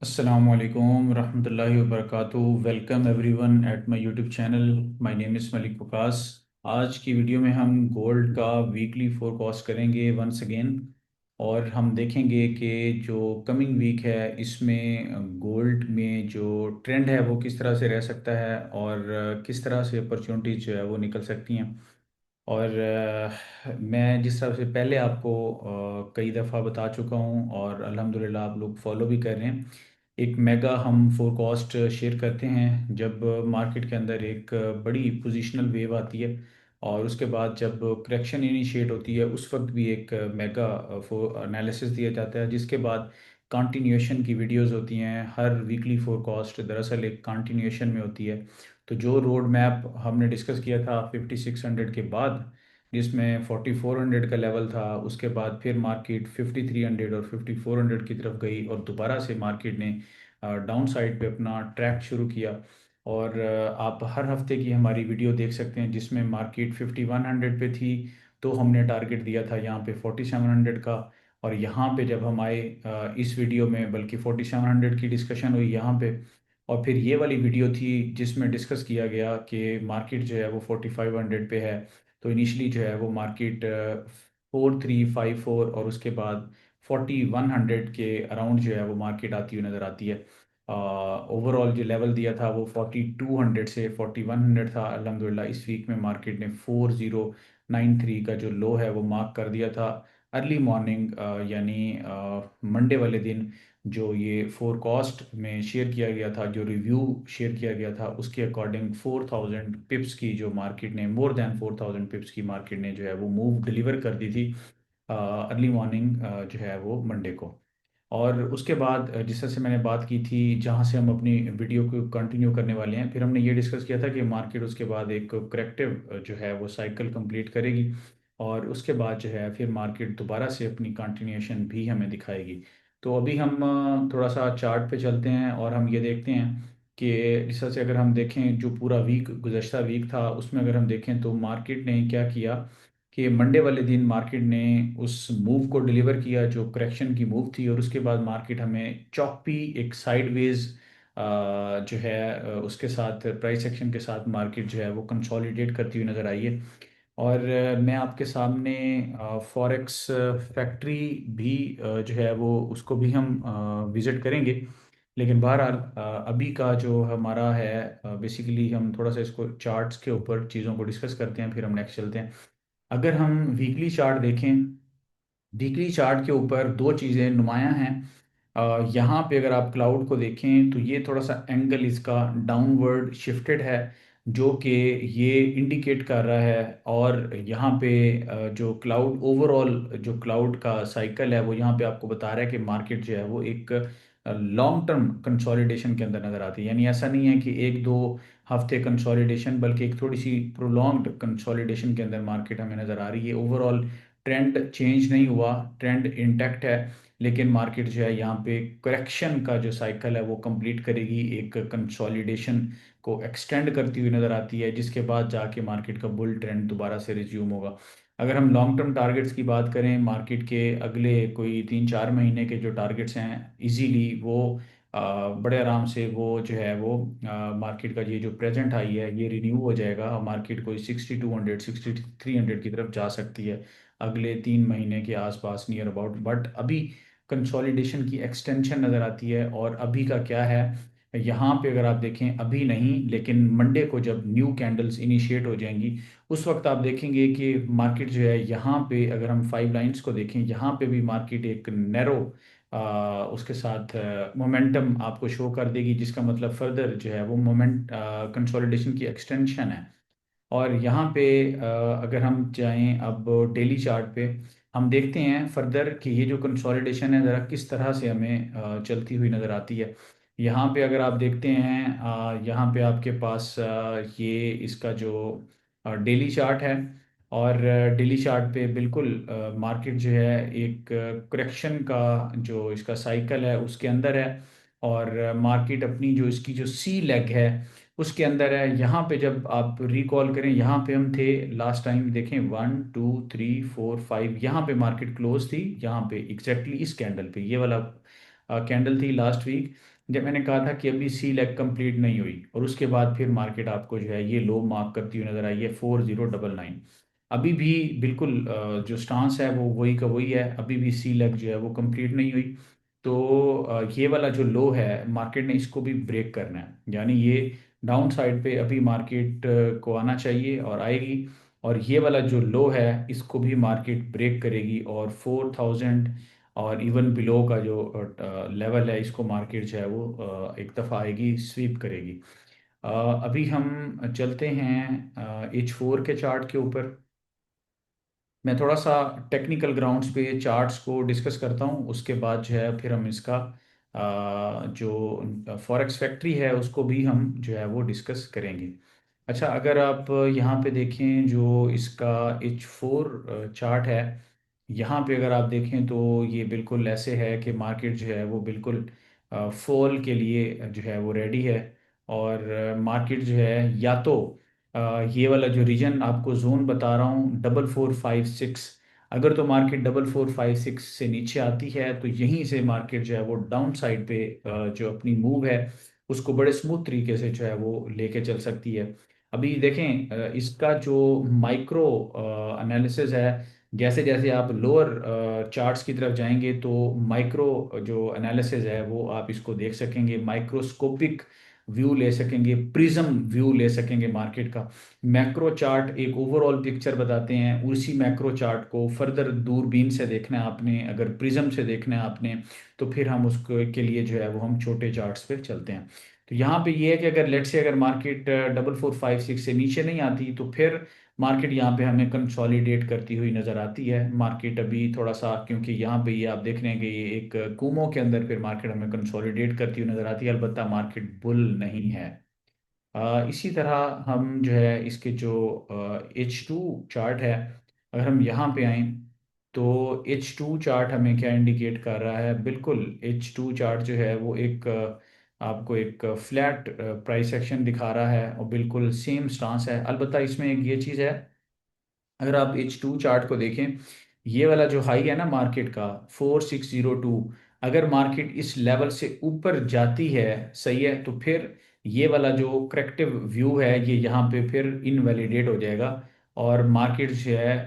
अस्सलाम वालेकुम रहमतुल्लाहि व बरकातुहू। Welcome everyone at my YouTube channel. My name is Malik Waqas. आज की वीडियो में हम गोल्ड का वीकली फोरकास्ट करेंगे वंस अगेन, और हम देखेंगे कि जो कमिंग वीक है इसमें गोल्ड में जो ट्रेंड है वो किस तरह से रह सकता है और किस तरह से अपॉर्चुनिटीज जो है वो निकल सकती हैं। और मैं जिस तरह से पहले आपको कई दफ़ा बता चुका हूँ और अल्हम्दुलिल्लाह आप लोग फॉलो भी कर रहे हैं, एक मेगा हम फोरकास्ट शेयर करते हैं जब मार्केट के अंदर एक बड़ी पोजीशनल वेव आती है, और उसके बाद जब करेक्शन इनिशिएट होती है उस वक्त भी एक मेगा एनालिसिस दिया जाता है, जिसके बाद कंटिन्यूएशन की वीडियोस होती हैं। हर वीकली फोरकास्ट दरअसल एक कंटिन्यूएशन में होती है। तो जो रोड मैप हमने डिस्कस किया था 5600 के बाद, जिसमें 4400 का लेवल था, उसके बाद फिर मार्केट 5300 और 5400 की तरफ गई और दोबारा से मार्केट ने डाउन साइड पे अपना ट्रैक शुरू किया। और आप हर हफ्ते की हमारी वीडियो देख सकते हैं जिसमें मार्केट 5100 पे थी, तो हमने टारगेट दिया था यहाँ पे 4700 का। और यहाँ पे जब हम आए इस वीडियो में, बल्कि 4700 की डिस्कशन हुई यहाँ पे, और फिर ये वाली वीडियो थी जिसमें डिस्कस किया गया कि मार्केट जो है वो 4500 पे है। तो इनिशली जो है वो मार्केट 4354 और उसके बाद 4100 के अराउंड जो है वो मार्केट आती हुई नज़र आती है। ओवरऑल जो लेवल दिया था वो 4200 से 4100 था। अल्हम्दुलिल्लाह इस वीक में मार्केट ने 4093 का जो लो है वो मार्क कर दिया था अर्ली मॉर्निंग, यानी मंडे वाले दिन। जो ये फोरकास्ट में शेयर किया गया था, जो रिव्यू शेयर किया गया था, उसके अकॉर्डिंग 4000 पिप्स की जो मार्केट ने, मोर देन 4000 पिप्स की मार्केट ने जो है वो मूव डिलीवर कर दी थी अर्ली मॉर्निंग जो है वो मंडे को। और उसके बाद जिस तरह से मैंने बात की थी, जहाँ से हम अपनी वीडियो को कंटिन्यू करने वाले हैं, फिर हमने ये डिस्कस किया था कि मार्केट उसके बाद एक करेक्टिव जो है वो साइकिल कंप्लीट करेगी, और उसके बाद जो है फिर मार्केट दोबारा से अपनी कंटिन्यूएशन भी हमें दिखाएगी। तो अभी हम थोड़ा सा चार्ट पे चलते हैं और हम ये देखते हैं कि जिस तरह से अगर हम देखें जो पूरा वीक, गुज़श्ता वीक था, उसमें अगर हम देखें तो मार्केट ने क्या किया कि मंडे वाले दिन मार्केट ने उस मूव को डिलीवर किया जो करेक्शन की मूव थी, और उसके बाद मार्केट हमें चॉपी एक साइडवेज जो है उसके साथ प्राइस एक्शन के साथ मार्केट जो है वो कंसोलिडेट करती हुई नज़र आई है। और मैं आपके सामने फॉरेक्स फैक्ट्री भी जो है वो उसको भी हम विज़िट करेंगे। लेकिन बहरहाल अभी का जो हमारा है, बेसिकली हम थोड़ा सा इसको चार्ट्स के ऊपर चीज़ों को डिस्कस करते हैं, फिर हम नेक्स्ट चलते हैं। अगर हम वीकली चार्ट देखें, वीकली चार्ट के ऊपर दो चीज़ें नुमायां हैं। यहाँ पे अगर आप क्लाउड को देखें तो ये थोड़ा सा एंगल इसका डाउनवर्ड शिफ्टेड है, जो कि ये इंडिकेट कर रहा है। और यहाँ पे जो क्लाउड ओवरऑल जो क्लाउड का साइकिल है वो यहाँ पे आपको बता रहा है कि मार्केट जो है वो एक लॉन्ग टर्म कंसोलिडेशन के अंदर नज़र आती है। यानी ऐसा नहीं है कि एक दो हफ्ते कंसोलिडेशन, बल्कि एक थोड़ी सी प्रोलॉन्ग्ड कंसोलिडेशन के अंदर मार्केट हमें नज़र आ रही है। ओवरऑल ट्रेंड चेंज नहीं हुआ, ट्रेंड इंटैक्ट है, लेकिन मार्केट जो है यहाँ पे करेक्शन का जो साइकिल है वो कंप्लीट करेगी, एक कंसोलिडेशन को एक्सटेंड करती हुई नज़र आती है, जिसके बाद जाके मार्केट का बुल ट्रेंड दोबारा से रिज्यूम होगा। अगर हम लॉन्ग टर्म टारगेट्स की बात करें, मार्केट के अगले कोई 3-4 महीने के जो टारगेट्स हैं, इजीली वो बड़े आराम से वो जो है वो मार्केट का ये जो प्रेजेंट हाई है ये रिन्यू हो जाएगा। मार्केट कोई 6200 6300 की तरफ जा सकती है अगले 3 महीने के आसपास, नियर अबाउट। बट अभी कंसोलिडेशन की एक्सटेंशन नज़र आती है। और अभी का क्या है, यहाँ पे अगर आप देखें, अभी नहीं लेकिन मंडे को जब न्यू कैंडल्स इनिशिएट हो जाएंगी, उस वक्त आप देखेंगे कि मार्केट जो है यहाँ पे, अगर हम 5 लाइन्स को देखें, यहाँ पे भी मार्केट एक नैरो उसके साथ मोमेंटम आपको शो कर देगी, जिसका मतलब फर्दर जो है वो मोमेंट कंसोलिडेशन की एक्सटेंशन है। और यहाँ पे अगर हम जाएं अब डेली चार्ट पे, हम देखते हैं फर्दर कि ये जो कंसोलिडेशन है ज़रा किस तरह से हमें चलती हुई नज़र आती है। यहाँ पे अगर आप देखते हैं, यहाँ पे आपके पास ये इसका जो डेली चार्ट है, और डेली चार्ट पे बिल्कुल मार्केट जो है एक करेक्शन का जो इसका साइकिल है उसके अंदर है। और मार्केट अपनी जो इसकी जो सी लेग है उसके अंदर है। यहाँ पे जब आप रिकॉल करें, यहाँ पे हम थे लास्ट टाइम, देखें 1 2 3 4 5, यहाँ पे मार्केट क्लोज थी, यहाँ पे एग्जैक्टली इस कैंडल पे, ये वाला कैंडल थी लास्ट वीक। जब मैंने कहा था कि अभी सी लेग कंप्लीट नहीं हुई और उसके बाद फिर मार्केट आपको जो है ये लो मार्क करती हुई नजर आई है 4099। अभी भी बिल्कुल जो स्टांस है वो वही का वही है, अभी भी सी लेग जो है वो कंप्लीट नहीं हुई। तो ये वाला जो लो है मार्केट ने इसको भी ब्रेक करना है, यानी ये डाउन साइड पे अभी मार्केट को आना चाहिए और आएगी। और ये वाला जो लो है इसको भी मार्केट ब्रेक करेगी और 4000 और इवन बिलो का जो लेवल है इसको मार्केट जो है वो एक दफ़ा आएगी, स्वीप करेगी। अ, अभी हम चलते हैं H4 के चार्ट के ऊपर। मैं थोड़ा सा टेक्निकल ग्राउंड्स पे चार्ट्स को डिस्कस करता हूँ, उसके बाद जो है फिर हम इसका जो फॉरेक्स फैक्ट्री है उसको भी हम जो है वो डिस्कस करेंगे। अच्छा, अगर आप यहाँ पे देखें जो इसका H4 चार्ट है, यहाँ पे अगर आप देखें तो ये बिल्कुल ऐसे है कि मार्केट जो है वो बिल्कुल फॉल के लिए जो है वो रेडी है। और मार्केट जो है या तो ये वाला जो रीजन आपको जोन बता रहा हूँ 4456, अगर तो मार्केट 4456 से नीचे आती है तो यहीं से मार्केट जो है वो डाउन साइड पे जो अपनी मूव है उसको बड़े स्मूथ तरीके से जो है वो लेके चल सकती है। अभी देखें इसका जो माइक्रो एनालिसिस है, जैसे जैसे आप लोअर चार्ट्स की तरफ जाएंगे तो माइक्रो जो एनालिसिस है वो आप इसको देख सकेंगे, माइक्रोस्कोपिक व्यू ले सकेंगे, प्रिज्म व्यू ले सकेंगे मार्केट का। मैक्रो चार्ट एक ओवरऑल पिक्चर बताते हैं, उसी मैक्रो चार्ट को फर्दर दूरबीन से देखना है आपने, अगर प्रिज्म से देखना है आपने तो फिर हम उसको के लिए जो है वो हम छोटे चार्ट्स पे चलते हैं। तो यहाँ पे ये है कि अगर लेट्स से अगर मार्केट 4456 से नीचे नहीं आती तो फिर मार्केट यहाँ पे हमें कंसोलिडेट करती हुई नजर आती है। मार्केट अभी थोड़ा सा, क्योंकि यहाँ पे ये आप देख रहे हैं कि ये एक कुमो के अंदर फिर मार्केट हमें कंसोलिडेट करती हुई नजर आती है, अलबत्ता मार्केट बुल नहीं है। इसी तरह हम जो है इसके जो H2 चार्ट है, अगर हम यहाँ पे आए तो H2 चार्ट हमें क्या इंडिकेट कर रहा है, बिल्कुल H2 चार्ट जो है वो एक आपको एक फ्लैट प्राइस एक्शन दिखा रहा है और बिल्कुल सेम स्टांस है। अलबत्ता इसमें एक ये चीज़ है, अगर आप H2 चार्ट को देखें, ये वाला जो हाई है ना मार्केट का 4602, अगर मार्केट इस लेवल से ऊपर जाती है, सही है, तो फिर ये वाला जो करेक्टिव व्यू है ये यहाँ पे फिर इनवैलिडेट हो जाएगा। और मार्केट जो है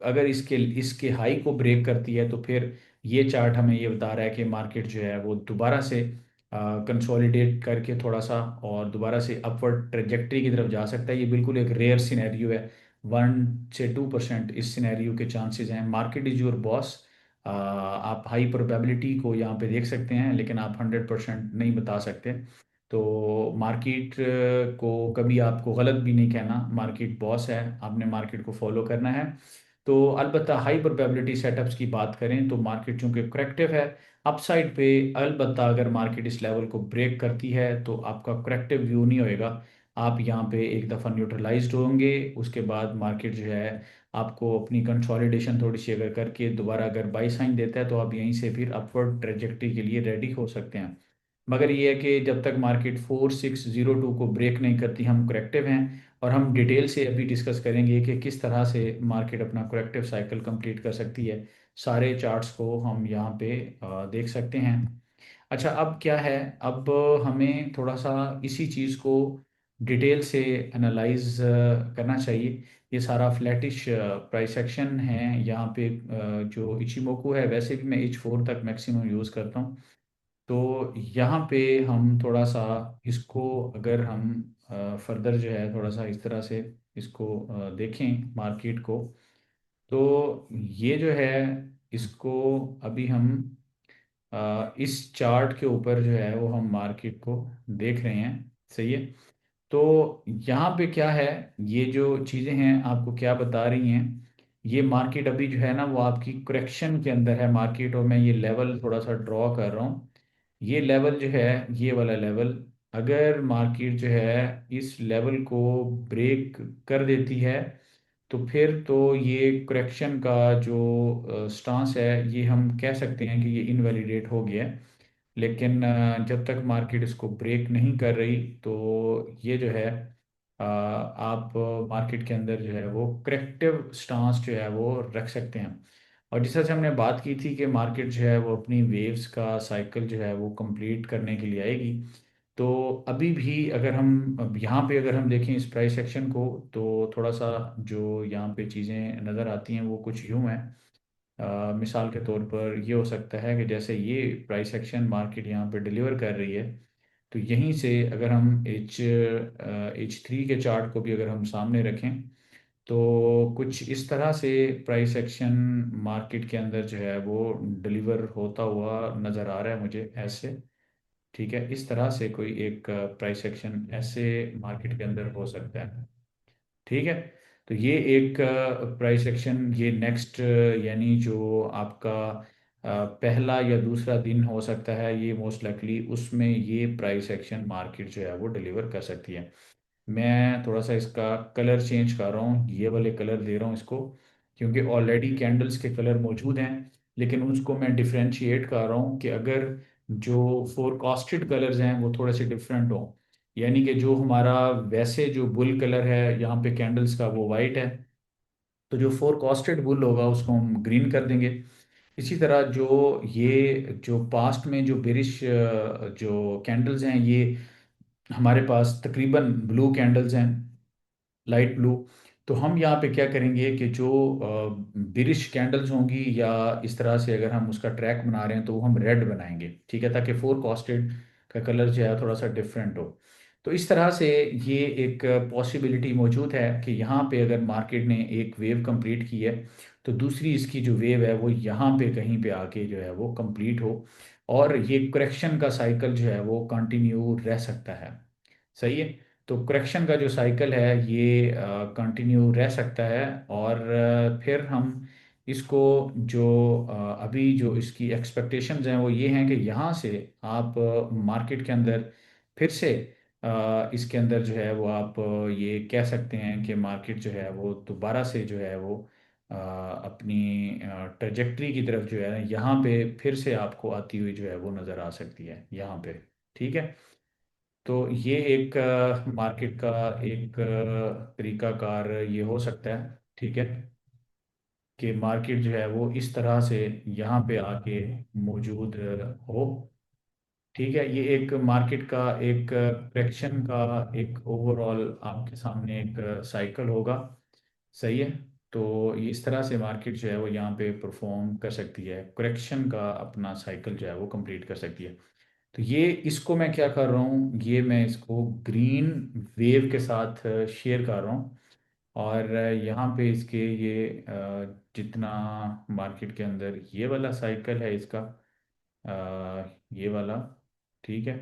अगर इसके इसके हाई को ब्रेक करती है तो फिर ये चार्ट हमें ये बता रहा है कि मार्केट जो है वो दोबारा से कंसोलिडेट करके थोड़ा सा और दोबारा से अपवर्ड ट्रेजेक्टरी की तरफ जा सकता है। ये बिल्कुल एक रेयर सिनेरियो है, 1 से 2% इस सिनेरियो के चांसेस हैं। मार्केट इज योर बॉस, आप हाई प्रोबेबिलिटी को यहाँ पे देख सकते हैं लेकिन आप 100% नहीं बता सकते। तो मार्केट को कभी आपको गलत भी नहीं कहना, मार्केट बॉस है, आपने मार्केट को फॉलो करना है। तो अलबत्ता हाई प्रोबेबिलिटी सेटअप्स की बात करें तो मार्केट चूंकि करेक्टिव है अपसाइड पे, अलबत्ता अगर मार्केट इस लेवल को ब्रेक करती है तो आपका करेक्टिव व्यू नहीं होएगा, आप यहाँ पे एक दफ़ा न्यूट्रलाइज्ड होंगे। उसके बाद मार्केट जो है आपको अपनी कंसोलिडेशन थोड़ी सी अगर करके दोबारा अगर बाई साइन देता है तो आप यहीं से फिर अपवर्ड ट्रेजेक्टरी के लिए रेडी हो सकते हैं। मगर ये है कि जब तक मार्केट 4602 को ब्रेक नहीं करती हम करेक्टिव हैं। और हम डिटेल से अभी डिस्कस करेंगे कि किस तरह से मार्केट अपना करेक्टिव साइकिल कंप्लीट कर सकती है। सारे चार्ट्स को हम यहाँ पे देख सकते हैं। अच्छा, अब क्या है, अब हमें थोड़ा सा इसी चीज़ को डिटेल से एनालाइज करना चाहिए। ये सारा फ्लैटिश प्राइस एक्शन है यहाँ पे, जो इचिमोकू है वैसे भी मैं H4 तक मैक्सिमम यूज़ करता हूँ। तो यहाँ पे हम थोड़ा सा इसको अगर हम फर्दर जो है थोड़ा सा इस तरह से इसको देखें मार्केट को, तो ये जो है इसको अभी हम इस चार्ट के ऊपर जो है वो हम मार्केट को देख रहे हैं, सही है। तो यहाँ पे क्या है, ये जो चीज़ें हैं आपको क्या बता रही हैं, ये मार्केट अभी जो है ना वो आपकी करेक्शन के अंदर है मार्केट, और मैं ये लेवल थोड़ा सा ड्रॉ कर रहा हूँ। ये लेवल जो है, ये वाला लेवल, अगर मार्केट जो है इस लेवल को ब्रेक कर देती है तो फिर तो ये करेक्शन का जो स्टांस है ये हम कह सकते हैं कि ये इनवैलिडेट हो गया है। लेकिन जब तक मार्केट इसको ब्रेक नहीं कर रही तो ये जो है आप मार्केट के अंदर जो है वो करेक्टिव स्टांस जो है वो रख सकते हैं। और जिस तरह से हमने बात की थी कि मार्केट जो है वो अपनी वेव्स का साइकिल जो है वो कंप्लीट करने के लिए आएगी। तो अभी भी अगर हम अब यहाँ पे अगर हम देखें इस प्राइस एक्शन को, तो थोड़ा सा जो यहाँ पे चीज़ें नज़र आती हैं वो कुछ यूँ हैं। मिसाल के तौर पर ये हो सकता है कि जैसे ये प्राइस एक्शन मार्केट यहाँ पे डिलीवर कर रही है, तो यहीं से अगर हम H3 के चार्ट को भी अगर हम सामने रखें, तो कुछ इस तरह से प्राइस एक्शन मार्केट के अंदर जो है वो डिलीवर होता हुआ नज़र आ रहा है मुझे ऐसे। ठीक है, इस तरह से कोई एक प्राइस एक्शन ऐसे मार्केट के अंदर हो सकता है। ठीक है, तो ये एक प्राइस एक्शन, ये नेक्स्ट यानी जो आपका पहला या दूसरा दिन हो सकता है, ये मोस्ट लाइकली उसमें ये प्राइस एक्शन मार्केट जो है वो डिलीवर कर सकती है। मैं थोड़ा सा इसका कलर चेंज कर रहा हूँ, ये वाले कलर दे रहा हूँ इसको, क्योंकि ऑलरेडी कैंडल्स के कलर मौजूद हैं, लेकिन उसको मैं डिफ्रेंशिएट कर रहा हूँ कि अगर जो फोरकास्टेड कलर्स हैं वो थोड़े से डिफरेंट हों। यानी कि जो हमारा वैसे जो बुल कलर है यहाँ पे कैंडल्स का वो वाइट है, तो जो फोरकास्टेड बुल होगा उसको हम ग्रीन कर देंगे। इसी तरह जो ये जो पास्ट में जो बेरिश जो कैंडल्स हैं, ये हमारे पास तकरीबन ब्लू कैंडल्स हैं, लाइट ब्लू। तो हम यहाँ पे क्या करेंगे कि जो बिरिश कैंडल्स होंगी या इस तरह से अगर हम उसका ट्रैक बना रहे हैं तो वो हम रेड बनाएंगे, ठीक है, ताकि फोर कॉस्टेड का कलर जो है थोड़ा सा डिफरेंट हो। तो इस तरह से ये एक पॉसिबिलिटी मौजूद है कि यहाँ पे अगर मार्केट ने एक वेव कंप्लीट की है, तो दूसरी इसकी जो वेव है वो यहाँ पे कहीं पे आके जो है वो कंप्लीट हो, और ये करेक्शन का साइकिल जो है वो कंटिन्यू रह सकता है। सही है। तो करेक्शन का जो साइकिल है ये कंटिन्यू रह सकता है, और फिर हम इसको जो अभी जो इसकी एक्सपेक्टेशंस हैं वो ये हैं कि यहाँ से आप मार्केट के अंदर फिर से इसके अंदर जो है वो आप ये कह सकते हैं कि मार्केट जो है वो दोबारा से जो है वो अपनी ट्रेजेक्टरी की तरफ जो है यहाँ पे फिर से आपको आती हुई जो है वो नज़र आ सकती है यहाँ पे। ठीक है, तो ये एक मार्केट का एक तरीकाकार ये हो सकता है। ठीक है, कि मार्केट जो है वो इस तरह से यहाँ पे आके मौजूद हो। ठीक है, ये एक मार्केट का एक करेक्शन का एक ओवरऑल आपके सामने एक साइकिल होगा। सही है। तो ये इस तरह से मार्केट जो है वो यहाँ पे परफॉर्म कर सकती है, करेक्शन का अपना साइकिल जो है वो कंप्लीट कर सकती है। तो ये इसको मैं क्या कर रहा हूँ, ये मैं इसको ग्रीन वेव के साथ शेयर कर रहा हूँ। और यहाँ पे इसके ये जितना मार्केट के अंदर ये वाला साइकिल है इसका, ये वाला। ठीक है,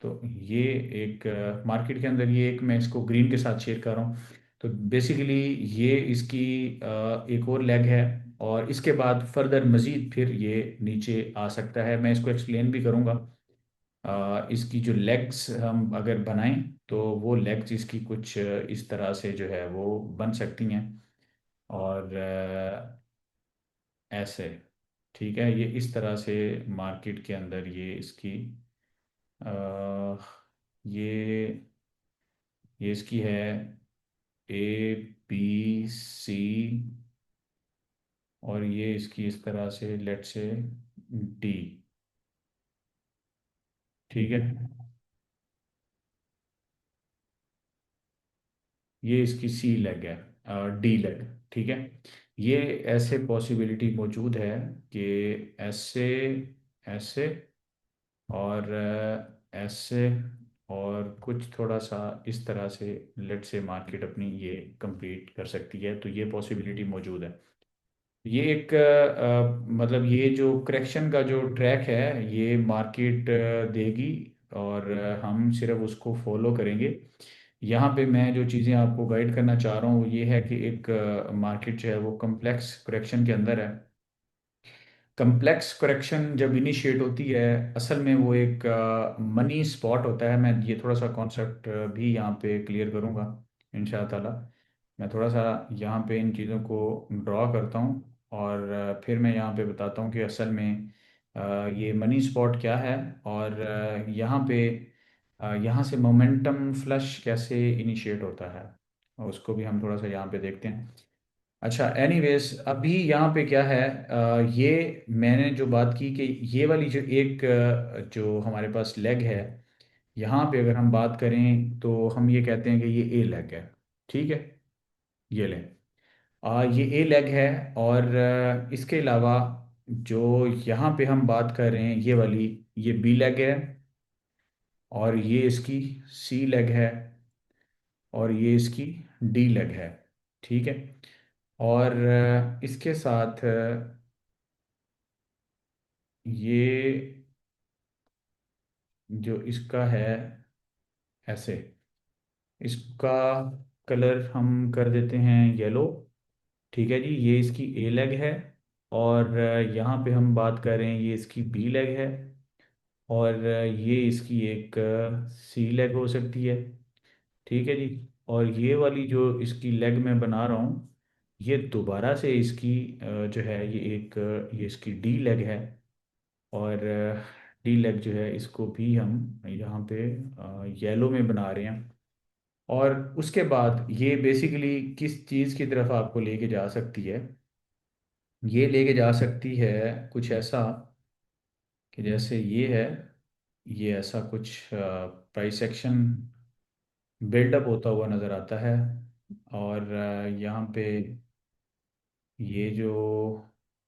तो ये एक मार्केट के अंदर ये एक मैं इसको ग्रीन के साथ शेयर कर रहा हूँ। तो बेसिकली ये इसकी एक और लेग है, और इसके बाद फर्दर मज़ीद फिर ये नीचे आ सकता है। मैं इसको एक्सप्लेन भी करूँगा। इसकी जो लेग्स हम अगर बनाएं, तो वो लेग्स इसकी कुछ इस तरह से जो है वो बन सकती हैं, और ऐसे। ठीक है, ये इस तरह से मार्केट के अंदर ये इसकी अ, ये इसकी है A B C, और ये इसकी इस तरह से लेट से D। ठीक है, ये इसकी C लेग है, D लेग। ठीक है, ये ऐसे पॉसिबिलिटी मौजूद है कि ऐसे, ऐसे, और ऐसे, और कुछ थोड़ा सा इस तरह से लेट से मार्केट अपनी ये कंप्लीट कर सकती है। तो ये पॉसिबिलिटी मौजूद है। ये एक मतलब ये जो करेक्शन का जो ट्रैक है ये मार्केट देगी, और हम सिर्फ उसको फॉलो करेंगे। यहाँ पे मैं जो चीज़ें आपको गाइड करना चाह रहा हूँ वो ये है कि एक मार्केट जो है वो कम्प्लेक्स करेक्शन के अंदर है। कम्प्लेक्स करेक्शन जब इनिशिएट होती है, असल में वो एक मनी स्पॉट होता है। मैं ये थोड़ा सा कॉन्सेप्ट भी यहाँ पे क्लियर करूँगा इंशा ताला। मैं थोड़ा सा यहाँ पे इन चीज़ों को ड्रॉ करता हूँ, और फिर मैं यहाँ पे बताता हूँ कि असल में ये मनी स्पॉट क्या है, और यहाँ पे यहाँ से मोमेंटम फ्लश कैसे इनिशिएट होता है, और उसको भी हम थोड़ा सा यहाँ पे देखते हैं। अच्छा, एनीवेज अभी यहाँ पे क्या है, ये मैंने जो बात की कि ये वाली जो एक जो हमारे पास लेग है, यहाँ पे अगर हम बात करें तो हम ये कहते हैं कि ये ए लेग है। ठीक है, ये ले, ये ए लेग है। और इसके अलावा जो यहाँ पे हम बात कर रहे हैं ये वाली, ये बी लेग है। और ये इसकी सी लेग है। और ये इसकी डी लेग है। ठीक है। और इसके साथ ये जो इसका है ऐसे, इसका कलर हम कर देते हैं येलो। ठीक है जी, ये इसकी ए लेग है। और यहाँ पे हम बात कर रहे हैं, ये इसकी बी लेग है। और ये इसकी एक सी लेग हो सकती है। ठीक है जी। और ये वाली जो इसकी लेग मैं बना रहा हूँ, ये दोबारा से इसकी जो है ये एक ये इसकी डी लेग है। और डी लेग जो है इसको भी हम यहाँ पे येलो में बना रहे हैं। और उसके बाद ये बेसिकली किस चीज़ की तरफ आपको लेके जा सकती है, ये लेके जा सकती है कुछ ऐसा कि जैसे ये है, ये ऐसा कुछ प्राइस सेक्शन बिल्डअप होता हुआ नज़र आता है। और यहाँ पे ये जो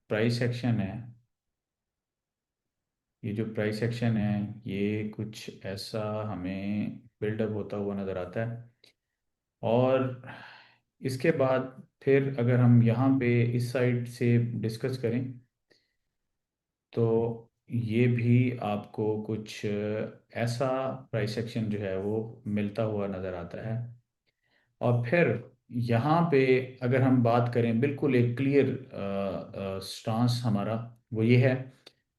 प्राइस सेक्शन है, ये जो प्राइस सेक्शन है, ये कुछ ऐसा हमें बिल्डअप होता हुआ नज़र आता है। और इसके बाद फिर अगर हम यहाँ पे इस साइड से डिस्कस करें तो ये भी आपको कुछ ऐसा प्राइस सेक्शन जो है वो मिलता हुआ नज़र आता है। और फिर यहाँ पे अगर हम बात करें बिल्कुल एक क्लियर स्टांस हमारा, वो ये है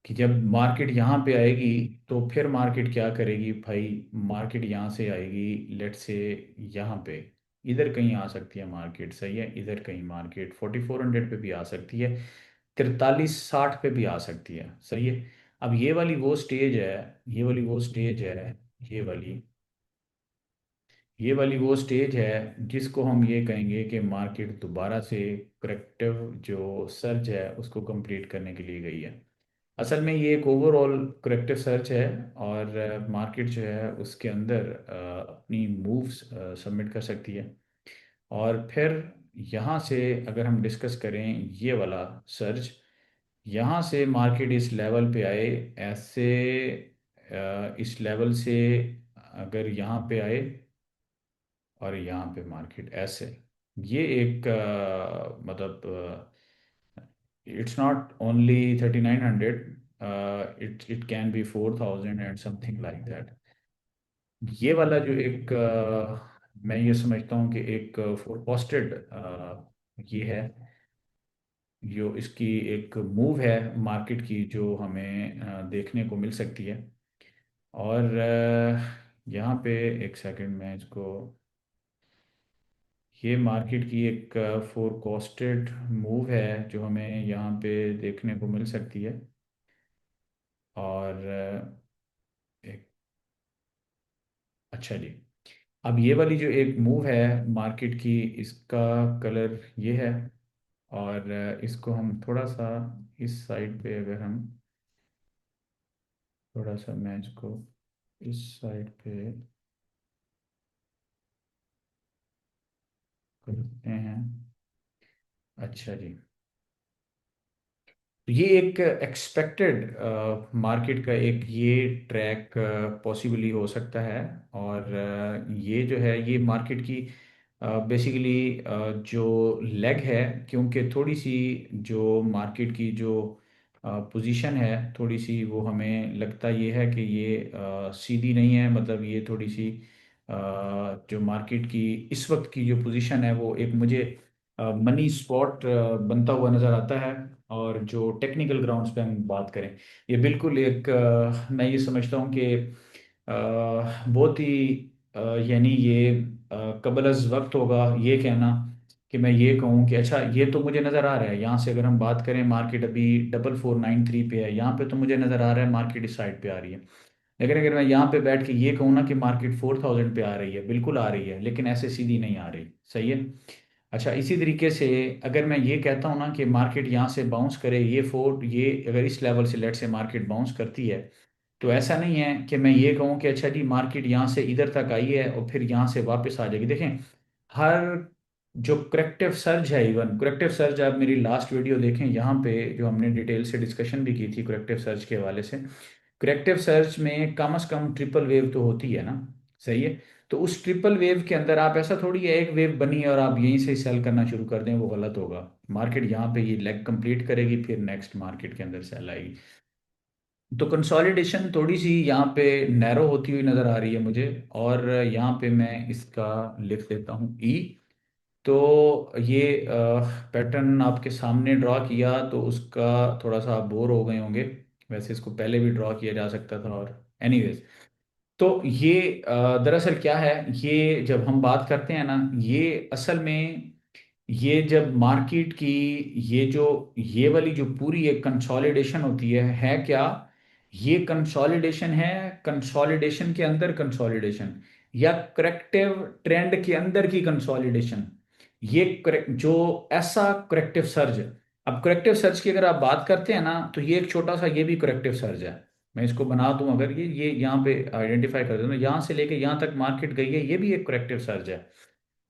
कि जब मार्केट यहाँ पे आएगी तो फिर मार्केट क्या करेगी भाई। मार्केट यहाँ से आएगी, लेट से यहाँ पे इधर कहीं आ सकती है मार्केट, सही है। इधर कहीं मार्केट 4400 पे भी आ सकती है, 4360 पे भी आ सकती है, सही है। अब ये वाली वो स्टेज है, ये वाली वो स्टेज है, ये वाली ये वाली वो स्टेज है जिसको हम ये कहेंगे कि मार्केट दोबारा से करेक्टिव जो सर्च है उसको कंप्लीट करने के लिए गई है। असल में ये एक ओवरऑल करेक्टिव सर्च है। और मार्केट जो है उसके अंदर अपनी मूव्स सबमिट कर सकती है। और फिर यहाँ से अगर हम डिस्कस करें ये वाला सर्च, यहाँ से मार्केट इस लेवल पे आए ऐसे, इस लेवल से अगर यहाँ पे आए और यहाँ पे मार्केट ऐसे, ये एक मतलब it's not only 3900, it can be 4000 and something like that. ये वाला जो एक मैं ये समझता हूँ कि एक फोरकास्टेड ये है, जो इसकी एक मूव है मार्केट की जो हमें देखने को मिल सकती है। और यहाँ पे एक सेकंड में इसको, ये मार्केट की एक फोरकास्टेड मूव है जो हमें यहाँ पे देखने को मिल सकती है। और एक, अच्छा जी, अब ये वाली जो एक मूव है मार्केट की, इसका कलर ये है। और इसको हम थोड़ा सा इस साइड पे अगर हम थोड़ा सा मैं इसको इस साइड पे करते हैं। अच्छा जी, तो ये एक एक्सपेक्टेड मार्केट का एक ये ट्रैक पॉसिबली हो सकता है। और ये जो है ये मार्केट की बेसिकली जो लेग है, क्योंकि थोड़ी सी जो मार्केट की जो पोजीशन है थोड़ी सी वो हमें लगता ये है कि ये सीधी नहीं है, मतलब ये थोड़ी सी जो मार्केट की इस वक्त की जो पोजीशन है वो एक मुझे मनी स्पॉट बनता हुआ नज़र आता है। और जो टेक्निकल ग्राउंड्स पे हम बात करें, ये बिल्कुल एक मैं ये समझता हूँ कि बहुत ही यानी ये कबल अज़ वक्त होगा ये कहना कि मैं ये कहूँ कि अच्छा ये तो मुझे नज़र आ रहा है यहाँ से अगर हम बात करें मार्केट अभी 4493 पे है, यहाँ पे तो मुझे नज़र आ रहा है मार्केट इस साइड पे आ रही है। लेकिन अगर मैं यहाँ पे बैठ के ये कहूँ ना कि मार्केट 4000 पे आ रही है, बिल्कुल आ रही है लेकिन ऐसे सीधी नहीं आ रही, सही है। अच्छा, इसी तरीके से अगर मैं ये कहता हूँ ना कि मार्केट यहाँ से बाउंस करे, ये अगर इस लेवल से लेट से मार्केट बाउंस करती है, तो ऐसा नहीं है कि मैं ये कहूँ कि अच्छा जी मार्केट यहाँ से इधर तक आई है और फिर यहाँ से वापस आ जाएगी। देखें, हर जो करेक्टिव सर्ज है, इवन करेक्टिव सर्ज, आप मेरी लास्ट वीडियो देखें, यहाँ पे जो हमने डिटेल से डिस्कशन भी की थी करेक्टिव सर्ज के हवाले से। करेक्टिव सर्च में कम से कम ट्रिपल वेव तो होती है ना, सही है। तो उस ट्रिपल वेव के अंदर आप, ऐसा थोड़ी है एक वेव बनी है और आप यहीं से सेल करना शुरू कर दें, वो गलत होगा। मार्केट यहाँ पे ये लेग कंप्लीट करेगी, फिर नेक्स्ट मार्केट के अंदर सेल आएगी। तो कंसोलिडेशन थोड़ी सी यहाँ पे नैरो होती हुई नजर आ रही है मुझे। और यहाँ पे मैं इसका लिख देता हूँ ई। तो ये पैटर्न आपके सामने ड्रॉ किया तो उसका थोड़ा सा आप बोर हो गए होंगे। वैसे इसको पहले भी ड्रॉ किया जा सकता था, और एनीवेज। तो ये दरअसल क्या है, ये जब हम बात करते हैं ना, ये असल में, ये जब मार्केट की, ये जो, ये वाली जो पूरी एक कंसोलिडेशन होती है क्या, ये कंसोलिडेशन है, कंसोलिडेशन के अंदर कंसोलिडेशन, या करेक्टिव ट्रेंड के अंदर की कंसोलिडेशन। ये करेक्ट जो ऐसा करेक्टिव सर्ज। अब करेक्टिव सर्ज की अगर आप बात करते हैं ना, तो ये एक छोटा सा ये भी करेक्टिव सर्ज है। मैं इसको बना दूं, अगर ये यहाँ पे आइडेंटिफाई कर दूं ना, यहाँ से लेके यहाँ तक मार्केट गई है, ये भी एक करेक्टिव सर्ज है।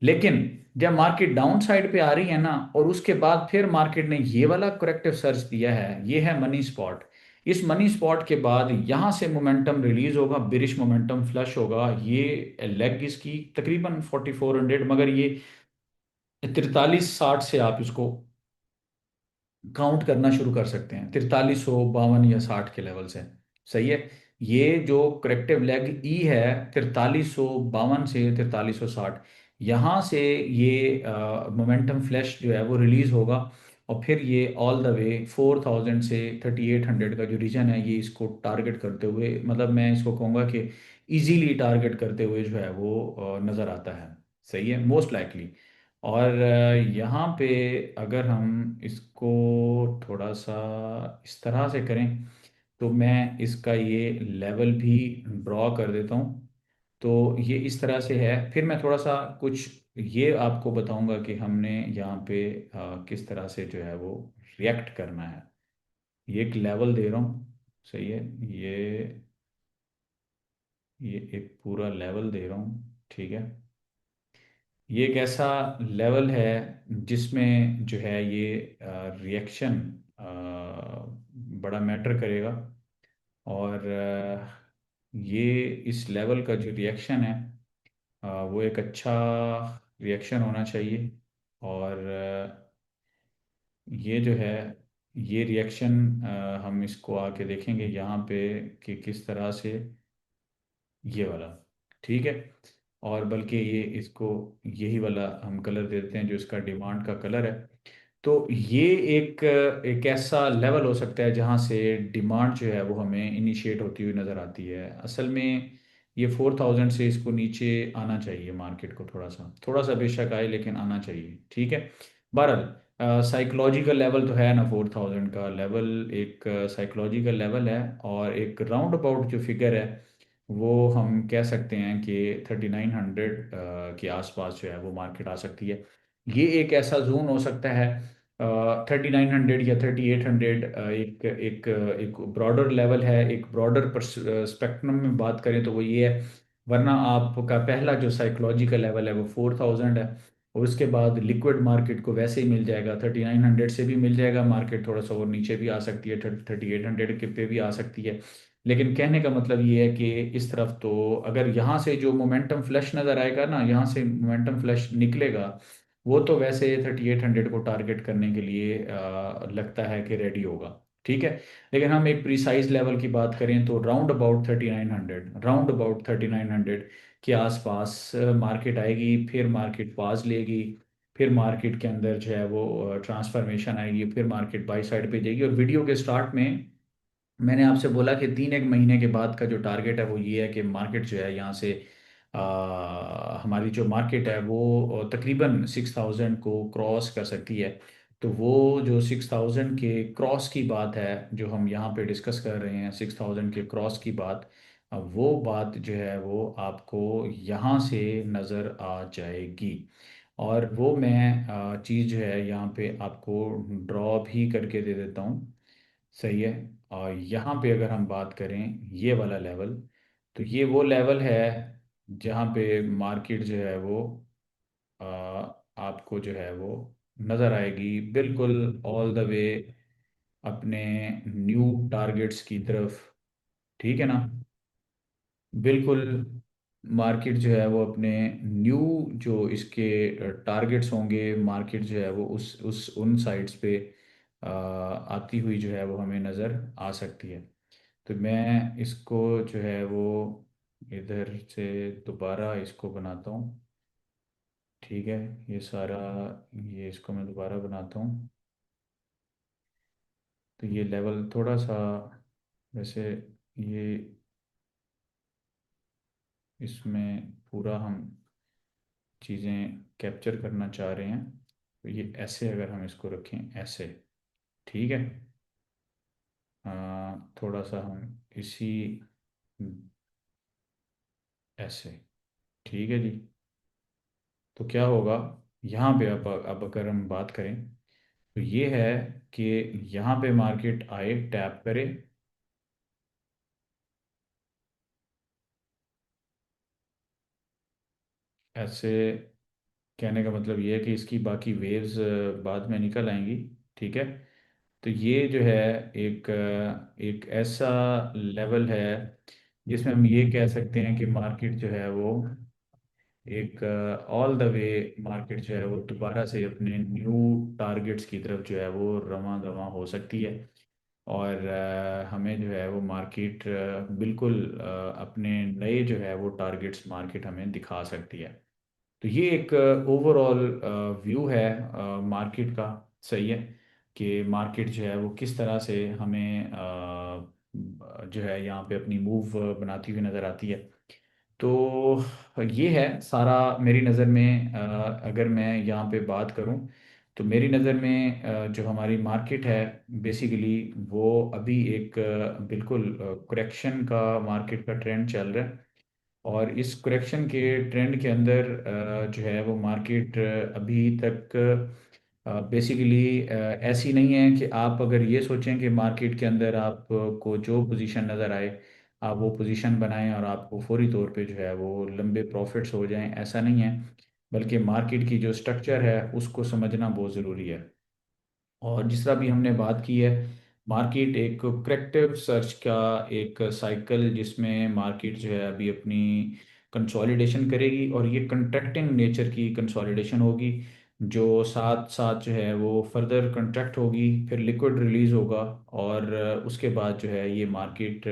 लेकिन जब मार्केट डाउन साइड पे आ रही है ना, और उसके बाद फिर मार्केट ने ये वाला करेक्टिव सर्च दिया है, ये है मनी स्पॉट। इस मनी स्पॉट के बाद यहां से मोमेंटम रिलीज होगा, बिरिश मोमेंटम फ्लश होगा। ये लेग इसकी तकरीबन 4400, मगर ये 4360 से आप इसको काउंट करना शुरू कर सकते हैं, 4352 या 60 के लेवल से। सही है। ये जो करेक्टिव लेग ई है, 4352 से 4360, यहाँ से ये मोमेंटम फ्लैश जो है वो रिलीज होगा। और फिर ये ऑल द वे 4000 से 3800 का जो रीजन है, ये इसको टारगेट करते हुए, मतलब मैं इसको कहूँगा कि इजीली टारगेट करते हुए जो है वो नज़र आता है। सही है, मोस्ट लाइकली। और यहाँ पे अगर हम इसको थोड़ा सा इस तरह से करें, तो मैं इसका ये लेवल भी ड्रॉ कर देता हूँ। तो ये इस तरह से है, फिर मैं थोड़ा सा कुछ ये आपको बताऊंगा कि हमने यहाँ पे किस तरह से जो है वो रिएक्ट करना है। ये एक लेवल दे रहा हूँ, सही है। ये एक पूरा लेवल दे रहा हूँ, ठीक है। ये एक ऐसा लेवल है जिसमें जो है ये रिएक्शन बड़ा मैटर करेगा। और ये इस लेवल का जो रिएक्शन है, वो एक अच्छा रिएक्शन होना चाहिए। और ये जो है, ये रिएक्शन हम इसको आके देखेंगे यहाँ पे कि किस तरह से, ये वाला, ठीक है। और बल्कि ये इसको यही वाला हम कलर देते हैं जो इसका डिमांड का कलर है। तो ये एक एक ऐसा लेवल हो सकता है जहाँ से डिमांड जो है वो हमें इनिशिएट होती हुई नज़र आती है। असल में ये 4000 से इसको नीचे आना चाहिए, मार्केट को थोड़ा सा बेशक आए, लेकिन आना चाहिए, ठीक है। बहरहाल साइकोलॉजिकल लेवल तो है ना, 4000 का लेवल एक साइकोलॉजिकल लेवल है। और एक राउंड अबाउट जो फिगर है, वो हम कह सकते हैं कि 3900 के आसपास जो है वो मार्केट आ सकती है। ये एक ऐसा जोन हो सकता है, 3900 या 3800, एक एक एक ब्रॉडर लेवल है, एक ब्रॉडर स्पेक्ट्रम में बात करें तो वो ये है। वरना आपका पहला जो साइकोलॉजिकल लेवल है वो 4000 है। और उसके बाद लिक्विड मार्केट को वैसे ही मिल जाएगा, 3900 से भी मिल जाएगा मार्केट, थोड़ा सा और नीचे भी आ सकती है, 3800 के पे भी आ सकती है। लेकिन कहने का मतलब ये है कि इस तरफ तो अगर यहाँ से जो मोमेंटम फ्लैश नज़र आएगा ना, यहाँ से मोमेंटम फ्लैश निकलेगा, वो तो वैसे 3800 को टारगेट करने के लिए लगता है कि रेडी होगा, ठीक है। लेकिन हम एक प्रिसाइज लेवल की बात करें तो राउंड अबाउट 3900 के आसपास मार्केट आएगी, फिर मार्केट पास लेगी, फिर मार्केट के अंदर जो है वो ट्रांसफॉर्मेशन आएगी, फिर मार्केट बाई साइड पे जाएगी। और वीडियो के स्टार्ट में मैंने आपसे बोला कि 3 एक महीने के बाद का जो टारगेट है वो ये है कि मार्केट जो है यहाँ से, हमारी जो मार्केट है वो तकरीबन 6000 को क्रॉस कर सकती है। तो वो जो 6000 के क्रॉस की बात है, जो हम यहाँ पे डिस्कस कर रहे हैं, 6000 के क्रॉस की बात, वो बात जो है वो आपको यहाँ से नज़र आ जाएगी। और वो मैं चीज़ जो है यहाँ पे आपको ड्रॉ भी करके दे देता हूँ। सही है। और यहाँ पे अगर हम बात करें ये वाला लेवल, तो ये वो लेवल है जहाँ पे मार्केट जो है वो आ, आपको जो है वो नज़र आएगी बिल्कुल ऑल द वे अपने न्यू टारगेट्स की तरफ। ठीक है ना। बिल्कुल मार्केट जो है वो अपने न्यू जो इसके टारगेट्स होंगे, मार्केट जो है वो उस उन साइड्स पे आती हुई जो है वो हमें नज़र आ सकती है। तो मैं इसको जो है वो इधर से दोबारा इसको बनाता हूँ। ठीक है। ये सारा, ये इसको मैं दोबारा बनाता हूँ। तो ये लेवल थोड़ा सा वैसे, ये इसमें पूरा हम चीज़ें कैप्चर करना चाह रहे हैं। तो ये ऐसे अगर हम इसको रखें ऐसे, ठीक है। थोड़ा सा हम इसी ऐसे, ठीक है जी। तो क्या होगा यहाँ पे, अब अगर हम बात करें तो ये है कि यहाँ पे मार्केट आए, टैप करे ऐसे। कहने का मतलब ये है कि इसकी बाकी वेव्स बाद में निकल आएंगी। ठीक है। तो ये जो है एक ऐसा लेवल है जिसमें हम ये कह सकते हैं कि मार्केट जो है वो एक ऑल द वे, मार्केट जो है वो दोबारा से अपने न्यू टारगेट्स की तरफ जो है वो रवां दवां हो सकती है। और हमें जो है वो मार्केट बिल्कुल अपने नए जो है वो टारगेट्स मार्केट हमें दिखा सकती है। तो ये एक ओवरऑल व्यू है मार्केट का। सही है। कि मार्केट जो है वो किस तरह से हमें जो है यहाँ पे अपनी मूव बनाती हुई नज़र आती है। तो ये है सारा मेरी नज़र में। अगर मैं यहाँ पे बात करूँ तो मेरी नज़र में जो हमारी मार्केट है बेसिकली वो अभी एक बिल्कुल करेक्शन का मार्केट का ट्रेंड चल रहा है। और इस करेक्शन के ट्रेंड के अंदर जो है वो मार्केट अभी तक बेसिकली ऐसी नहीं है कि आप अगर ये सोचें कि मार्केट के अंदर आपको जो पोजीशन नज़र आए आप वो पोजीशन बनाएं और आपको फौरी तौर पे जो है वो लंबे प्रॉफिट्स हो जाएं, ऐसा नहीं है। बल्कि मार्केट की जो स्ट्रक्चर है उसको समझना बहुत ज़रूरी है। और जिस तरह भी हमने बात की है, मार्केट एक करेक्टिव सर्च का एक साइकिल जिसमें मार्केट जो है अभी अपनी कंसोलिडेशन करेगी, और ये कंट्रैक्टिंग नेचर की कंसोलिडेशन होगी जो साथ साथ जो है वो फर्दर कंट्रैक्ट होगी, फिर लिक्विड रिलीज होगा। और उसके बाद जो है ये मार्केट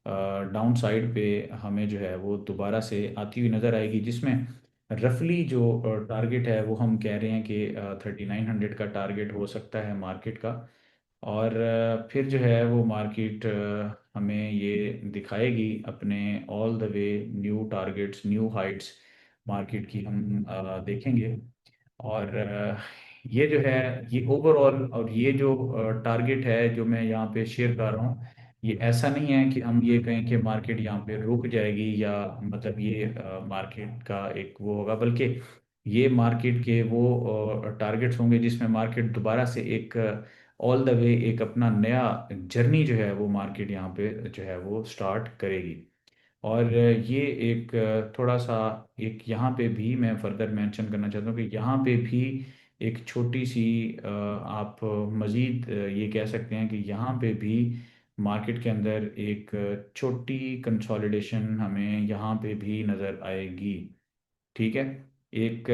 डाउन साइड पे हमें जो है वो दोबारा से आती हुई नज़र आएगी, जिसमें रफली जो टारगेट है वो हम कह रहे हैं कि 3900 का टारगेट हो सकता है मार्केट का। और फिर जो है वो मार्केट हमें ये दिखाएगी अपने all the way new targets, new Heights market की हम देखेंगे। और ये जो है ये ओवरऑल, और ये जो टारगेट है जो मैं यहाँ पे शेयर कर रहा हूँ, ये ऐसा नहीं है कि हम ये कहें कि मार्केट यहाँ पे रुक जाएगी या मतलब ये मार्केट का एक वो होगा, बल्कि ये मार्केट के वो टारगेट्स होंगे जिसमें मार्केट दोबारा से एक ऑल द वे एक अपना नया जर्नी जो है वो मार्केट यहाँ पे जो है वो स्टार्ट करेगी। और ये एक थोड़ा सा एक यहाँ पे भी मैं फर्दर मेंशन करना चाहता हूँ कि यहाँ पे भी एक छोटी सी आप मज़ीद ये कह सकते हैं कि यहाँ पे भी मार्केट के अंदर एक छोटी कंसोलिडेशन हमें यहाँ पे भी नज़र आएगी। ठीक है। एक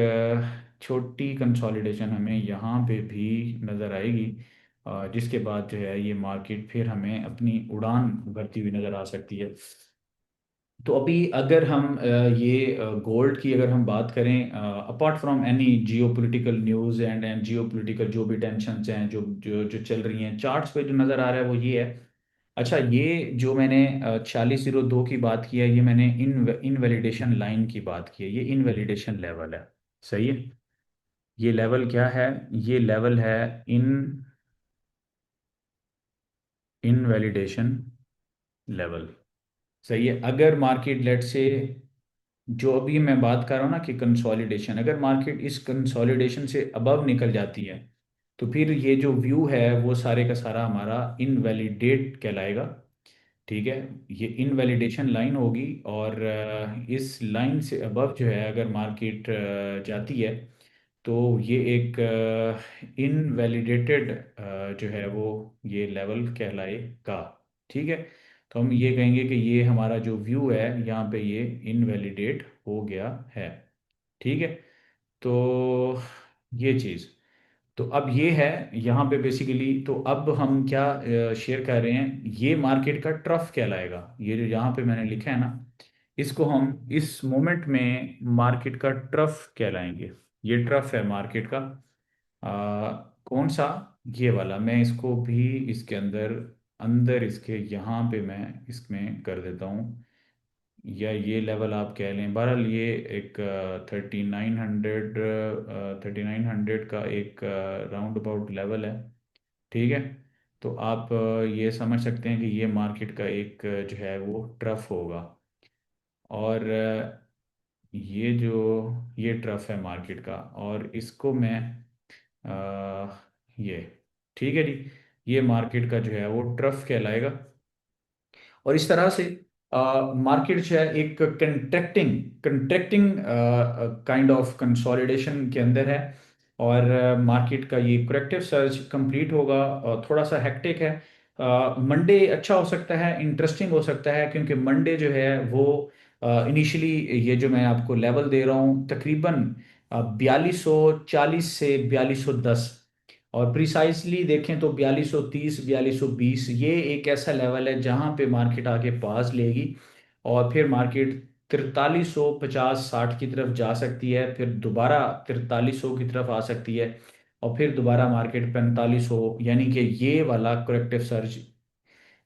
छोटी कंसोलिडेशन हमें यहाँ पे भी नज़र आएगी, जिसके बाद जो है ये मार्केट फिर हमें अपनी उड़ान भरती हुई नज़र आ सकती है। तो अभी अगर हम ये गोल्ड की अगर हम बात करें, apart from any geo political news and geo political जो भी टेंशन हैं जो जो जो चल रही हैं, चार्ट्स पे जो नज़र आ रहा है वो ये है। अच्छा, ये जो मैंने 4602 की बात की है, ये मैंने इनवैलिडेशन लाइन की बात की है, ये इनवैलिडेशन लेवल है। सही है। ये लेवल क्या है? ये लेवल है इन इनवैलिडेशन लेवल। सही है। अगर मार्केट लेट से जो अभी मैं बात कर रहा हूँ ना कि कंसोलिडेशन, अगर मार्केट इस कंसोलिडेशन से अबव निकल जाती है तो फिर ये जो व्यू है वो सारे का सारा हमारा इनवैलिडेट कहलाएगा। ठीक है, ये इनवैलिडेशन लाइन होगी, और इस लाइन से अबव जो है अगर मार्केट जाती है तो ये एक इनवैलिडेटेड जो है वो ये लेवल कहलाएगा। ठीक है, तो हम ये कहेंगे कि ये हमारा जो व्यू है यहाँ पे ये इनवैलिडेट हो गया है। ठीक है, तो ये चीज़, तो अब ये है यहाँ पे बेसिकली, तो अब हम क्या शेयर कर रहे हैं, ये मार्केट का ट्रफ कहलाएगा। ये जो यहाँ पे मैंने लिखा है ना, इसको हम इस मोमेंट में मार्केट का ट्रफ कहलाएंगे। ये ट्रफ है मार्केट का। कौन सा, ये वाला, मैं इसको भी इसके अंदर अंदर इसके यहाँ पे मैं इसमें कर देता हूँ, या ये लेवल आप कह लें। बहरहाल ये एक 3900, 3900 का एक राउंड अबाउट लेवल है। ठीक है, तो आप ये समझ सकते हैं कि ये मार्केट का एक जो है वो ट्रफ होगा। और ये ट्रफ है मार्केट का, और इसको मैं ये, ठीक है जी, ये मार्केट का जो है वो ट्रफ कहलाएगा। और इस तरह से मार्केट जो है एक contracting contracting kind of consolidation के अंदर है। और मार्केट का ये करेक्टिव सर्ज कंप्लीट होगा, थोड़ा सा हेक्टिक है। मंडे अच्छा हो सकता है, इंटरेस्टिंग हो सकता है, क्योंकि मंडे जो है वो इनिशियली, ये जो मैं आपको लेवल दे रहा हूँ तकरीबन 4240 से 4210, और प्रिसाइसली देखें तो 4230 4220, ये एक ऐसा लेवल है जहां पे मार्केट आके पास लेगी, और फिर मार्केट 4350 60 की तरफ जा सकती है, फिर दोबारा 4300 की तरफ आ सकती है, और फिर दोबारा मार्केट 4500, यानी कि ये वाला करेक्टिव सर्ज,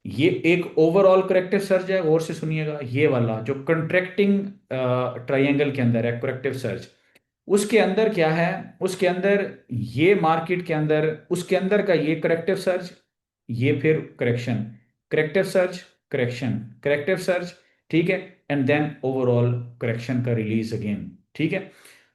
ये एक ओवरऑल करेक्टिव सर्ज है। गौर से सुनिएगा, ये वाला जो कंट्रैक्टिंग ट्रायंगल के अंदर है करेक्टिव सर्ज, उसके अंदर क्या है, उसके अंदर ये मार्केट के अंदर, उसके अंदर का ये करेक्टिव सर्ज, ये फिर correction, corrective surge, correction, corrective surge. ठीक है, एंड देन ओवरऑल करेक्शन का रिलीज अगेन। ठीक है,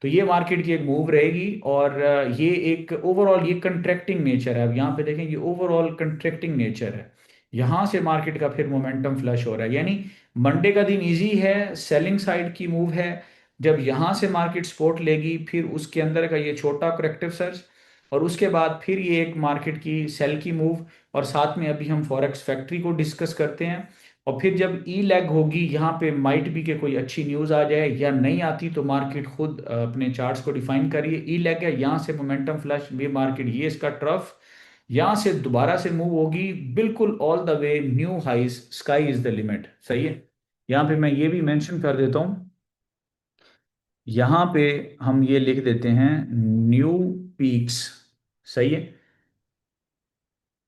तो ये मार्केट की एक मूव रहेगी, और ये एक ओवरऑल ये कंट्रैक्टिंग नेचर है। अब यहाँ पे देखें, ये ओवरऑल कंट्रैक्टिंग नेचर है। यहां से मार्केट का फिर मोमेंटम फ्लश हो रहा है, यानी मंडे का दिन इजी है, सेलिंग साइड की मूव है। जब यहां से मार्केट सपोर्ट लेगी, फिर उसके अंदर का ये छोटा करेक्टिव सर्ज, और उसके बाद फिर ये एक मार्केट की सेल की मूव, और साथ में अभी हम फॉरेक्स फैक्ट्री को डिस्कस करते हैं। और फिर जब ई लेग होगी, यहाँ पे माइट भी के कोई अच्छी न्यूज़ आ जाए, या नहीं आती तो मार्केट खुद अपने चार्ट्स को डिफाइन करिए। ई लेग है, यहाँ से मोमेंटम फ्लश भी मार्केट, ये इसका ट्रफ, यहाँ से दोबारा से मूव होगी बिल्कुल all the way new highs, sky is the limit. सही है, यहाँ पे मैं ये भी मेंशन कर देता हूँ, यहाँ पे हम ये लिख देते हैं न्यू पीक्स। सही है,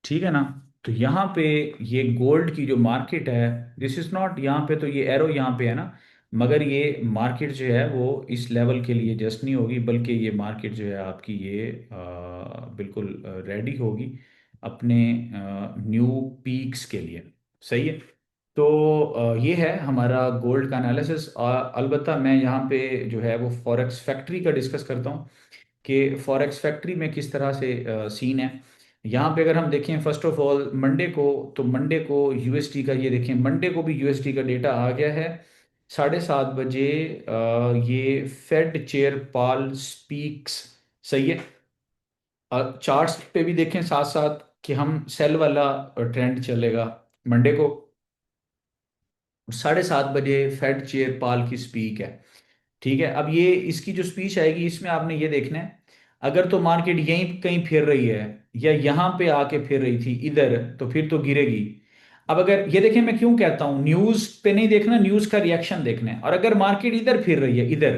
ठीक है ना। तो यहाँ पे ये गोल्ड की जो मार्केट है, दिस इज नॉट, यहाँ पे तो ये एरो यहाँ पे है ना, मगर ये मार्केट जो है वो इस लेवल के लिए जस्ट नहीं होगी, बल्कि ये मार्केट जो है आपकी ये बिल्कुल रेडी होगी अपने न्यू पीक्स के लिए। सही है, तो ये है हमारा गोल्ड का एनालिसिस। अलबत्ता मैं यहाँ पे जो है वो फॉरेक्स फैक्ट्री का डिस्कस करता हूँ कि फॉरेक्स फैक्ट्री में किस तरह से सीन है। यहाँ पे अगर हम देखें फर्स्ट ऑफ ऑल मंडे को, तो मंडे को यूएसडी का, ये देखें मंडे को भी यूएसडी का डेटा आ गया है 7:30 बजे। ये फेड चेयर पाल स्पीक्स। सही है, चार्ट्स पे भी देखें साथ साथ कि हम सेल वाला ट्रेंड चलेगा मंडे को। 7:30 बजे फेड चेयर पाल की स्पीक है। ठीक है, अब ये इसकी जो स्पीच आएगी इसमें आपने ये देखना है, अगर तो मार्केट यहीं कहीं फिर रही है, या यहां पे आके फिर रही थी इधर, तो फिर तो गिरेगी। अब अगर ये देखें, मैं क्यों कहता हूं न्यूज पे नहीं देखना, न्यूज का रिएक्शन देखना है, और अगर मार्केट इधर फिर रही है इधर,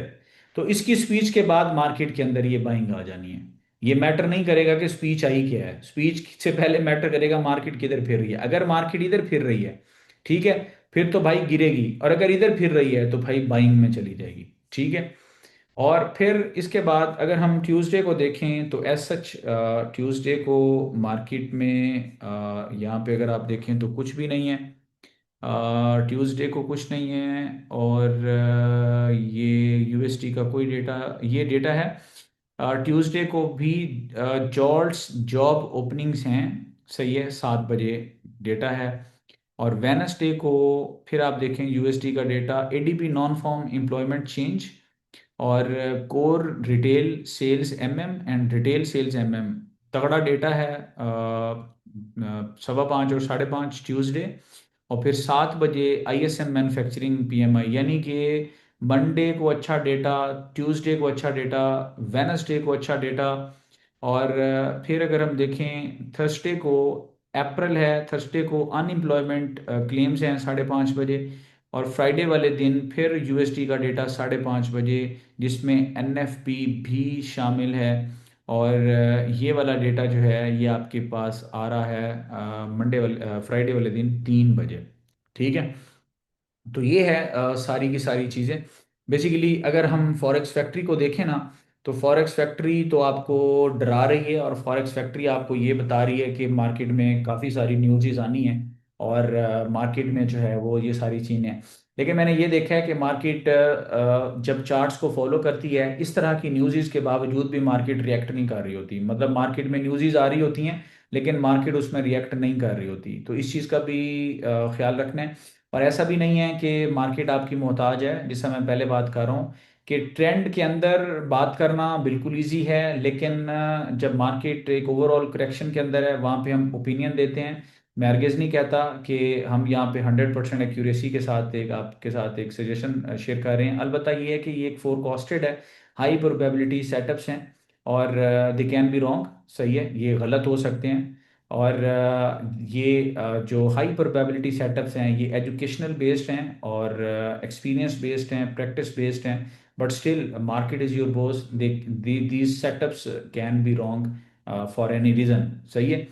तो इसकी स्पीच के बाद मार्केट के अंदर ये बाइंग आ जानी है। ये मैटर नहीं करेगा कि स्पीच आई क्या है, स्पीच से पहले मैटर करेगा मार्केट किधर फिर रही है। अगर मार्केट इधर फिर रही है, ठीक है, फिर तो भाई गिरेगी, और अगर इधर फिर रही है तो भाई बाइंग में चली जाएगी। ठीक है, और फिर इसके बाद अगर हम ट्यूसडे को देखें तो एज सच ट्यूसडे को मार्केट में यहाँ पे अगर आप देखें तो कुछ भी नहीं है। ट्यूसडे को कुछ नहीं है, और ये यूएसटी का कोई डेटा, ये डेटा है। ट्यूसडे को भी जॉब्स जॉब ओपनिंग्स हैं, सही है, 7 बजे डेटा है। और वेनसडे को फिर आप देखें यूएसडी का data, ADP non farm employment change, और core retail sales MM and retail sales MM, तगड़ा डेटा है। 5:15 और 5:30 ट्यूसडे। और फिर 7 बजे आईएसएम मैन्युफैक्चरिंग पीएमआई, यानी कि मंडे को अच्छा डेटा, ट्यूसडे को अच्छा डेटा, वेनसडे को अच्छा डेटा। और फिर अगर हम देखें थर्सडे को, अप्रैल है, थर्सडे को अनएम्प्लॉयमेंट क्लेम्स हैं 5:30 बजे। और फ्राइडे वाले दिन फिर यूएसडी का डेटा 5:30 बजे, जिसमें एनएफपी भी शामिल है। और ये वाला डेटा जो है ये आपके पास आ रहा है मंडे वाले फ्राइडे वाले दिन 3 बजे। ठीक है, तो ये है सारी की सारी चीज़ें। बेसिकली अगर हम फॉरेक्स फैक्ट्री को देखें ना, तो फॉरेक्स फैक्ट्री तो आपको डरा रही है, और फॉरेक्स फैक्ट्री आपको ये बता रही है कि मार्केट में काफ़ी सारी न्यूज़ आनी है, और मार्केट में जो है वो ये सारी चीज़ें हैं। लेकिन मैंने ये देखा है कि मार्केट जब चार्ट्स को फॉलो करती है, इस तरह की न्यूज़ के बावजूद भी मार्केट रिएक्ट नहीं कर रही होती। मतलब मार्केट में न्यूज़ आ रही होती हैं, लेकिन मार्केट उसमें रिएक्ट नहीं कर रही होती। तो इस चीज़ का भी ख्याल रखना है। और ऐसा भी नहीं है कि मार्केट आपकी मोहताज है, जिससे मैं पहले बात कर रहा हूँ कि ट्रेंड के अंदर बात करना बिल्कुल इजी है, लेकिन जब मार्केट एक ओवरऑल करेक्शन के अंदर है, वहाँ पे हम ओपिनियन देते हैं। मैं हरगिज़ नहीं कहता कि हम यहाँ पे 100% एक्यूरेसी के साथ एक आपके साथ एक सजेशन शेयर कर रहे हैं। अलबत्ता ये है कि ये एक फोरकास्टेड है, हाई प्रोबेबिलिटी सेटअप्स हैं, और दे कैन बी रॉन्ग, सही है, ये गलत हो सकते हैं। और ये जो हाई प्रोबेबिलिटी सेटअप्स हैं ये एजुकेशनल बेस्ड हैं, और एक्सपीरियंस बेस्ड हैं, प्रैक्टिस बेस्ड हैं। But still market is your boss, these setups can be wrong for any reason, सही है।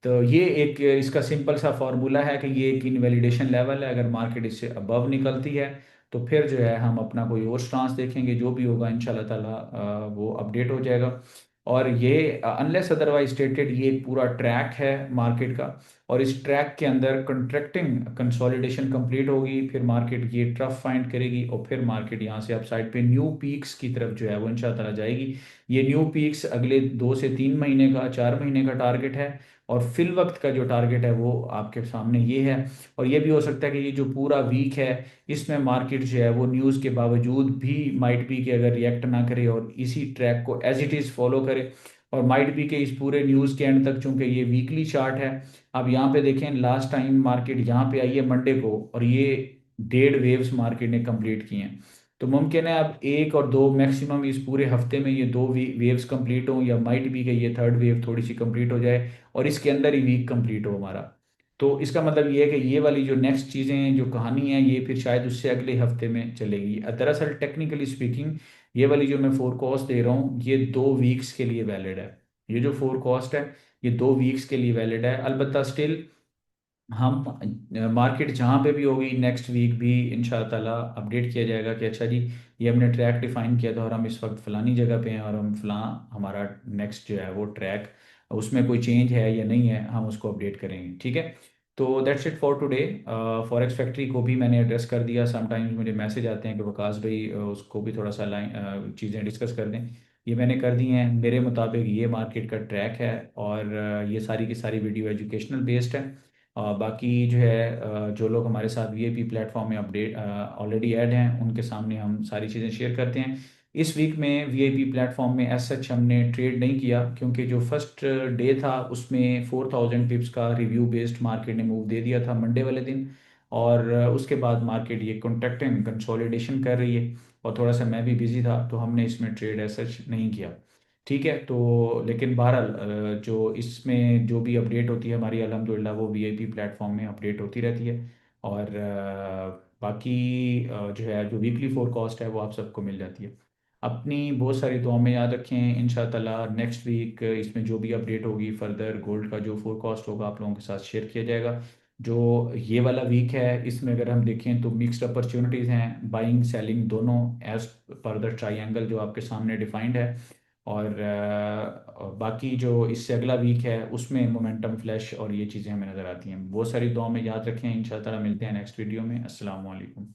तो ये एक इसका सिंपल सा फॉर्मूला है कि ये एक इनवैलिडेशन लेवल है। अगर मार्केट इससे अबव निकलती है तो फिर जो है हम अपना कोई और स्टांस देखेंगे, जो भी होगा इंशाल्लाह ताला वो अपडेट हो जाएगा। और ये अनलेस अदरवाइज स्टेटेड, ये एक पूरा ट्रैक है मार्केट का। और इस ट्रैक के अंदर कंट्रैक्टिंग कंसोलिडेशन कंप्लीट होगी, फिर मार्केट ये ट्रफ फाइंड करेगी, और फिर मार्केट यहाँ से अपसाइड पे न्यू पीक्स की तरफ जो है वो इंशाल्लाह ताला जाएगी। ये न्यू पीक्स अगले 2 से 3 महीने का, 4 महीने का टारगेट है। और फिल वक्त का जो टारगेट है वो आपके सामने ये है। और ये भी हो सकता है कि ये जो पूरा वीक है, इसमें मार्केट जो है वो न्यूज़ के बावजूद भी माइट बी कि अगर रिएक्ट ना करे और इसी ट्रैक को एज इट इज़ फॉलो करे। और माइट बी के इस पूरे न्यूज़ के एंड तक, चूंकि ये वीकली चार्ट है, अब यहाँ पे देखें लास्ट टाइम मार्केट यहाँ पे आई है मंडे को, और ये 1.5 वेव्स मार्केट ने कंप्लीट किए हैं। तो मुमकिन है अब एक और दो मैक्सिमम इस पूरे हफ्ते में ये दो वेव्स कंप्लीट हों, या माइट बी कि ये थर्ड वेव थोड़ी सी कंप्लीट हो जाए और इसके अंदर ही वीक कंप्लीट हो हमारा। तो इसका मतलब ये है कि ये वाली जो नेक्स्ट चीज़ें जो कहानी है ये फिर शायद उससे अगले हफ्ते में चलेगी। दरअसल टेक्निकली स्पीकिंग ये वाली जो मैं फोरकास्ट दे रहा हूँ ये 2 वीक्स के लिए वैलिड है। ये जो फोरकास्ट है ये 2 वीक्स के लिए वैलिड है। अलबत्ता स्टिल हम मार्केट जहाँ पे भी होगी नेक्स्ट वीक भी इंशाल्लाह ताला अपडेट किया जाएगा कि अच्छा जी, ये हमने ट्रैक डिफाइन किया था और हम इस वक्त फलानी जगह पे हैं, और हम हमारा नेक्स्ट जो है वो ट्रैक, उसमें कोई चेंज है या नहीं है, हम उसको अपडेट करेंगे। ठीक है, तो that's it for today. Forex factory को भी मैंने एड्रेस कर दिया। समटाइम्स मुझे मैसेज आते हैं कि वकास भाई उसको भी थोड़ा सा लाइन चीज़ें डिस्कस कर दें। ये मैंने कर दी हैं। मेरे मुताबिक ये मार्केट का ट्रैक है, और ये सारी की सारी वीडियो एजुकेशनल बेस्ड है। बाकी जो है जो लोग हमारे साथ वीआईपी प्लेटफॉर्म में अपडेट ऑलरेडी ऐड हैं, उनके सामने हम सारी चीज़ें शेयर करते हैं। इस वीक में वीआईपी प्लेटफॉर्म में एज सच हमने ट्रेड नहीं किया, क्योंकि जो फर्स्ट डे था उसमें 4000 पिप्स का रिव्यू बेस्ड मार्केट ने मूव दे दिया था मंडे वाले दिन। और उसके बाद मार्केट ये कॉन्ट्रैक्टिंग कंसोलिडेशन कर रही है, और थोड़ा सा मैं भी बिजी था तो हमने इसमें ट्रेड एज सच नहीं किया। ठीक है, तो लेकिन बहरहाल जो इसमें जो भी अपडेट होती है हमारी, अल्हम्दुलिल्लाह वो वीआईपी प्लेटफॉर्म में अपडेट होती रहती है। और बाकी जो है जो वीकली फोरकास्ट है वो आप सबको मिल जाती है। अपनी बहुत सारी दुआ में याद रखें। इंशाल्लाह ताला नेक्स्ट वीक इसमें जो भी अपडेट होगी फर्दर गोल्ड का जो फोरकास्ट होगा आप लोगों के साथ शेयर किया जाएगा। जो ये वाला वीक है इसमें अगर हम देखें तो मिक्स्ड अपॉर्चुनिटीज़ हैं, बाइंग सेलिंग दोनों, एज पर द ट्राइंगल जो आपके सामने डिफाइंड है। और बाकी जो इससे अगला वीक है उसमें मोमेंटम फ्लैश और ये चीज़ें हमें नज़र आती हैं। बहुत सारी दुआ में याद रखें। इंशाल्लाह ताला मिलते हैं नेक्स्ट वीडियो में। अस्सलाम वालेकुम।